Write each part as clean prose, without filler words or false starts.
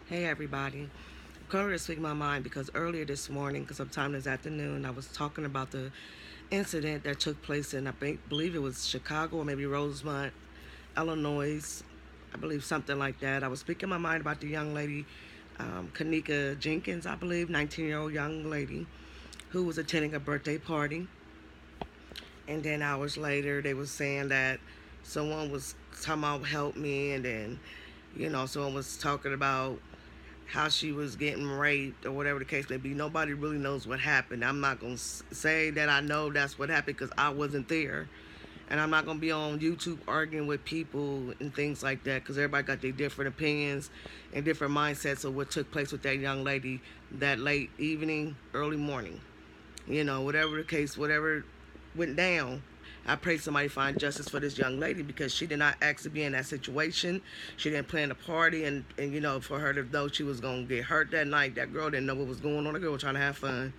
Hey everybody. I'm currently speaking my mind because earlier this morning, because sometime this afternoon, I was talking about the incident that took place in, believe it was Chicago or maybe Rosemont, Illinois. I believe something like that. I was speaking my mind about the young lady, Kenneka Jenkins, I believe, 19-year-old young lady who was attending a birthday party. And then hours later, they was saying that someone was talking about help me, and then, someone was talking about how she was getting raped or whatever the case may be. Nobody really knows what happened. I'm not going to say that I know that's what happened because I wasn't there. And I'm not going to be on YouTube arguing with people and things like that because everybody got their different opinions and different mindsets of what took place with that young lady that late evening, early morning. Whatever the case, whatever went down, I pray somebody find justice for this young lady because she did not ask to be in that situation. She didn't plan the party, and for her to know she was going to get hurt that night, that girl didn't know what was going on. The girl was trying to have fun.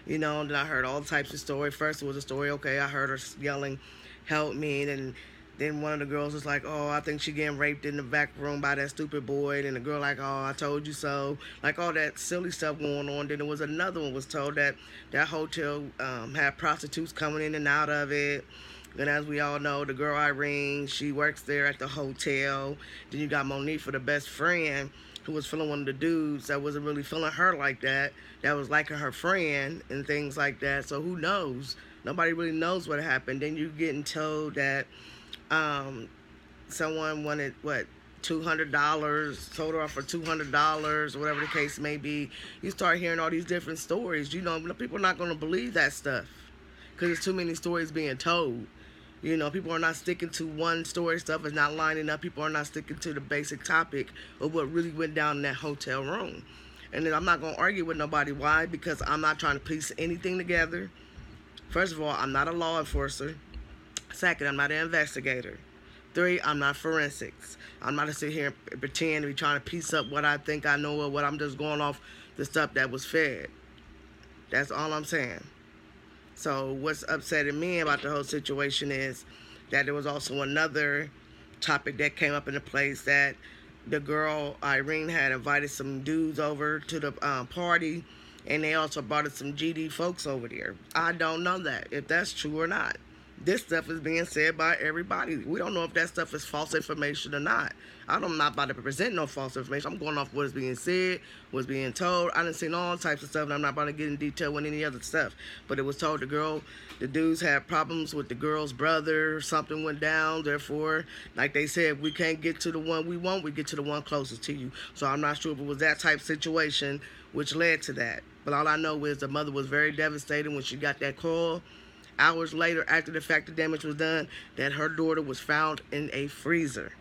And then I heard all types of stories. First it was a story, okay, I heard her yelling, help me, and then one of the girls was like, oh, I think she getting raped in the back room by that stupid boy. And the girl like, oh, I told you so. Like all that silly stuff going on. Then there was another one was told that that hotel had prostitutes coming in and out of it. And as we all know, the girl Irene, she works there at the hotel. Then you got Monique for the best friend who was feeling one of the dudes that wasn't really feeling her like that. That was liking her friend and things like that. So who knows? Nobody really knows what happened. Then you getting told that someone wanted $200, told her off for $200, whatever the case may be. You start hearing all these different stories. People are not going to believe that stuff because there's too many stories being told. People are not sticking to one story. Stuff is not lining up. People are not sticking to the basic topic of what really went down in that hotel room. And then I'm not going to argue with nobody. Why? Because I'm not trying to piece anything together. First of all, I'm not a law enforcer. Second, I'm not an investigator. Three, I'm not forensics. I'm not going to sit here and pretend to be trying to piece up what I think I know or what I'm just going off the stuff that was fed. That's all I'm saying. So what's upsetting me about the whole situation is that there was also another topic that came up in the place that the girl, Irene, had invited some dudes over to the party, and they also brought some GD folks over there. I don't know that, if that's true or not. This stuff is being said by everybody. We don't know if that stuff is false information or not. I'm not about to present no false information. I'm going off what is being said, what's being told. I done seen all types of stuff, and I'm not about to get in detail with any other stuff. But it was told the dudes had problems with the girl's brother. Something went down. Therefore, like they said, we can't get to the one we want. We get to the one closest to you. So I'm not sure if it was that type of situation which led to that. But all I know is the mother was very devastated when she got that call. Hours later, after the fact the damage was done, that her daughter was found in a freezer.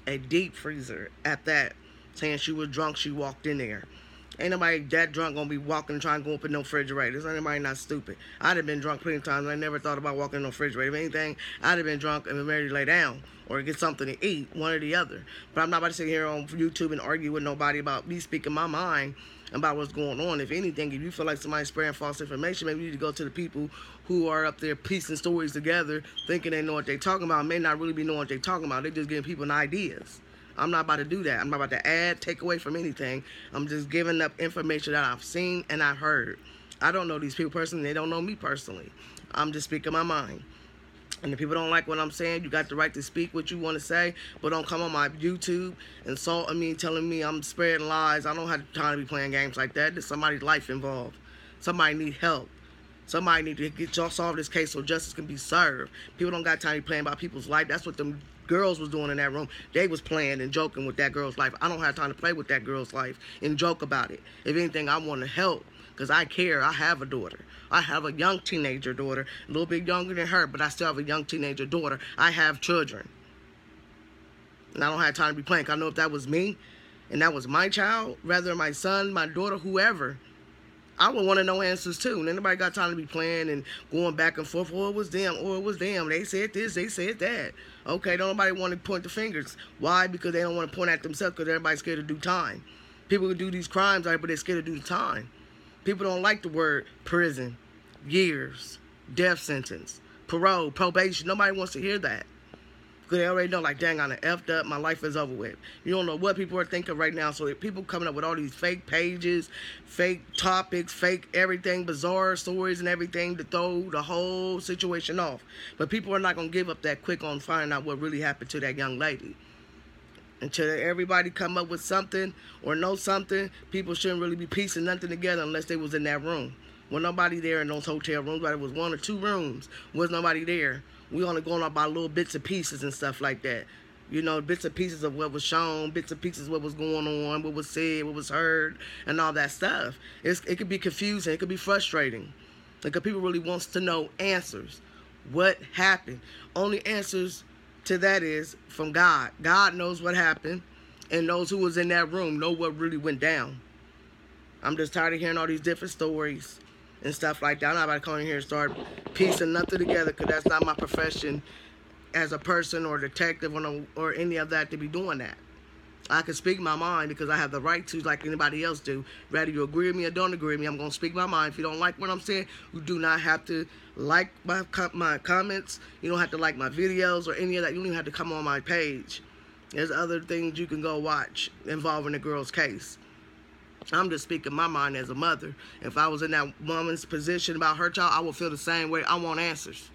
A deep freezer at that. Saying she was drunk, she walked in there. Ain't nobody that drunk gonna be walking trying to go up in no refrigerators. Anybody not stupid. I'd have been drunk plenty of times and I never thought about walking in no refrigerator. If anything, I'd have been drunk and been ready to lay down or get something to eat, one or the other. But I'm not about to sit here on YouTube and argue with nobody about me speaking my mind about what's going on. If anything, if you feel like somebody's spreading false information, maybe you need to go to the people who are up there piecing stories together, thinking they know what they're talking about, may not really be knowing what they're talking about. They're just giving people ideas. I'm not about to do that. I'm not about to add, take away from anything. I'm just giving up information that I've seen and I've heard. I don't know these people personally. They don't know me personally. I'm just speaking my mind. And if people don't like what I'm saying, you got the right to speak what you want to say, but don't come on my YouTube insulting me, telling me I'm spreading lies. I don't have time to be playing games like that. There's somebody's life involved. Somebody need help. Somebody need to get y'all solve this case so justice can be served. People don't got time to be playing about people's life. That's what them girls was doing in that room. They was playing and joking with that girl's life. I don't have time to play with that girl's life and joke about it. If anything, I want to help because I care. I have a daughter. I have a young teenager daughter, a little bit younger than her, but I still have a young teenager daughter. I have children. And I don't have time to be playing. I know if that was me and that was my child, rather my son, my daughter, whoever, I would want to know answers too. And anybody got time to be playing and going back and forth, oh, it was them, or it was them. They said this, they said that. Okay, don't nobody want to point the fingers. Why? Because they don't want to point at themselves because everybody's scared to do time. People who do these crimes, but they're scared to do the time. People don't like the word prison, years, death sentence, parole, probation. Nobody wants to hear that. Because they already know, like, dang, I done effed up. My life is over with. You don't know what people are thinking right now. So if people coming up with all these fake pages, fake topics, fake everything, bizarre stories and everything to throw the whole situation off. But people are not going to give up that quick on finding out what really happened to that young lady. Until everybody come up with something or know something, people shouldn't really be piecing nothing together unless they was in that room. Well, nobody there in those hotel rooms, but it was 1 or 2 rooms. Was nobody there. We only going up by little bits and pieces and stuff like that. You know, bits and pieces of what was shown, bits and pieces of what was going on, what was said, what was heard, and all that stuff. It could be confusing. It could be frustrating. Because people really wants to know answers. What happened? Only answers to that is from God. God knows what happened, and those who was in that room know what really went down. I'm just tired of hearing all these different stories and stuff like that. I'm not about to come in here and start piecing nothing together, because that's not my profession as a person or detective or any of that to be doing that. I can speak my mind because I have the right to, like anybody else do. Whether you agree with me or don't agree with me, I'm going to speak my mind. If you don't like what I'm saying, you do not have to like my comments. You don't have to like my videos or any of that. You don't even have to come on my page. There's other things you can go watch involving the girl's case. I'm just speaking my mind as a mother. If I was in that woman's position about her child, I would feel the same way. I want answers.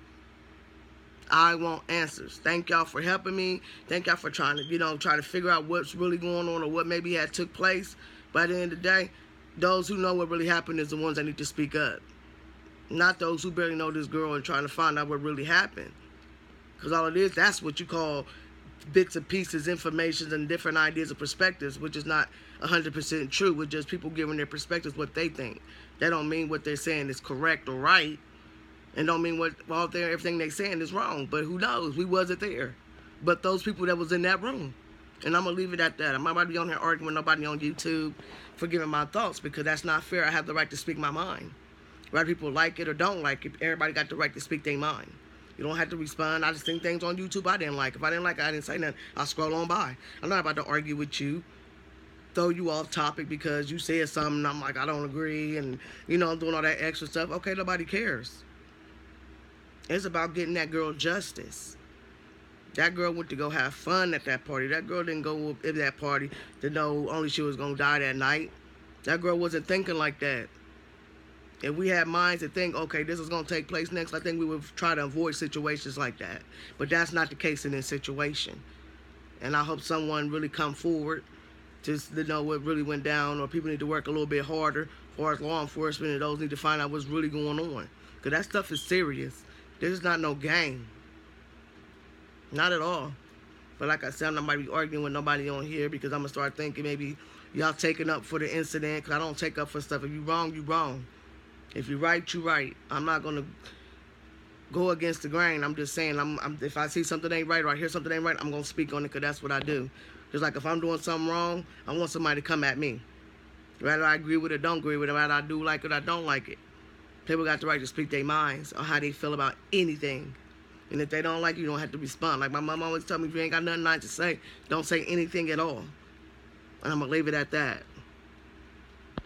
I want answers. Thank y'all for helping me. Thank y'all for trying to, try to figure out what's really going on or what maybe had took place. But at the end of the day, those who know what really happened is the ones that need to speak up. Not those who barely know this girl and trying to find out what really happened. Because all it is, that's what you call bits and pieces, information, and different ideas and perspectives, which is not 100% true. With just people giving their perspectives what they think. That don't mean what they're saying is correct or right. And don't mean everything they saying is wrong. But who knows? We wasn't there. But those people that was in that room. And I'm going to leave it at that. I'm not about to be on here arguing with nobody on YouTube for giving my thoughts, because that's not fair. I have the right to speak my mind. Whether people like it or don't like it, everybody got the right to speak their mind. You don't have to respond. I just think things on YouTube I didn't like. If I didn't like it, I didn't say nothing. I'll scroll on by. I'm not about to argue with you, throw you off topic because you said something and I'm like, I don't agree, and, I'm doing all that extra stuff. Okay, nobody cares. It's about getting that girl justice. That girl went to go have fun at that party. That girl didn't go at that party to know only she was going to die that night. That girl wasn't thinking like that. If we had minds to think, okay, this is going to take place next, I think we would try to avoid situations like that. But that's not the case in this situation. And I hope someone really come forward just to know what really went down, or people need to work a little bit harder as far as law enforcement, and those need to find out what's really going on. Because that stuff is serious. This is not no game. Not at all. But like I said, I'm not going to be arguing with nobody on here, because I'm going to start thinking maybe y'all taking up for the incident, because I don't take up for stuff. If you wrong, you wrong. If you're right, you right. I'm not going to go against the grain. I'm just saying, if I see something ain't right or I hear something ain't right, I'm going to speak on it, because that's what I do. Just like if I'm doing something wrong, I want somebody to come at me. Whether I agree with it or don't agree with it, whether I do like it or I don't like it. People got the right to speak their minds on how they feel about anything. And if they don't like you don't have to respond. Like my mom always told me, if you ain't got nothing nice to say, don't say anything at all. And I'm going to leave it at that.